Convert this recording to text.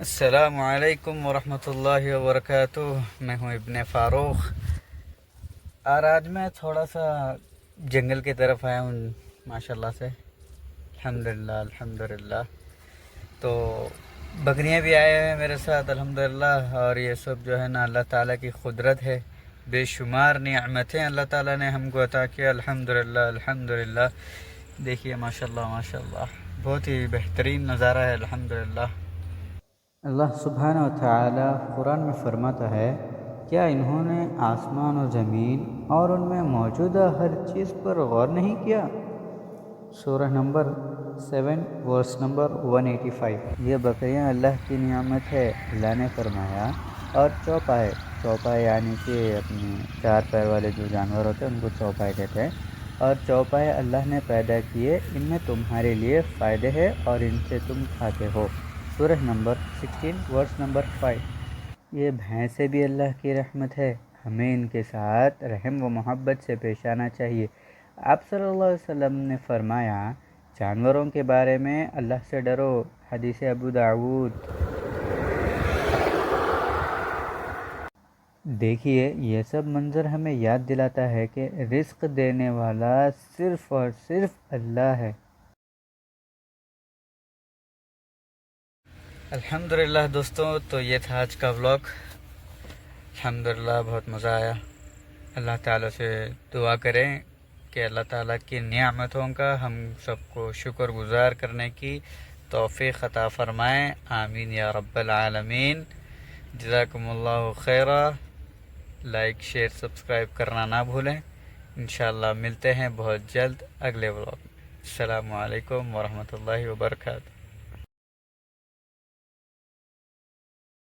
السلام علیکم ورحمۃ اللہ وبرکاتہ. میں ہوں ابن فاروق، اور آج میں تھوڑا سا جنگل کی طرف آیا ہوں ماشاء اللہ سے. الحمدللہ. تو بکریاں بھی آئے ہیں میرے ساتھ الحمدللہ، اور یہ سب جو ہے نا اللہ تعالیٰ کی قدرت ہے. بے شمار نعمتیں اللہ تعالیٰ نے ہم کو عطا کیا الحمدللہ. دیکھیے ماشاء اللہ بہت ہی بہترین نظارہ ہے الحمدللہ. اللہ سبحانہ و تعالی قرآن میں فرماتا ہے، کیا انہوں نے آسمان و زمین اور ان میں موجودہ ہر چیز پر غور نہیں کیا؟ سورہ نمبر 7 ورس نمبر 185. یہ بکریاں اللہ کی نعمت ہے. اللہ نے فرمایا اور چوپائے یعنی کہ اپنے 4 پیر والے جو جانور ہوتے ہیں ان کو چوپائے کہتے ہیں. اور چوپائے اللہ نے پیدا کیے، ان میں تمہارے لیے فائدے ہیں اور ان سے تم کھاتے ہو. سورہ نمبر 16 ورس نمبر 5. یہ بھینسیں بھی اللہ کی رحمت ہے. ہمیں ان کے ساتھ رحم و محبت سے پیش آنا چاہیے. آپ صلی اللہ علیہ وسلم نے فرمایا، جانوروں کے بارے میں اللہ سے ڈرو. حدیث ابو داؤد. دیکھیے یہ سب منظر ہمیں یاد دلاتا ہے کہ رزق دینے والا صرف اور صرف اللہ ہے. الحمدللہ دوستوں، تو یہ تھا آج کا ولاگ. الحمدللہ بہت مزہ آیا. اللہ تعالیٰ سے دعا کریں کہ اللہ تعالیٰ کی نعمتوں کا ہم سب کو شکر گزار کرنے کی توفیق عطا فرمائیں. آمین یا رب العالمین. جزاکم اللہ خیرہ. لائک شیئر سبسکرائب کرنا نہ بھولیں. انشاءاللہ ملتے ہیں بہت جلد اگلے ولاگ میں. السلام علیکم ورحمۃ اللہ وبرکاتہ.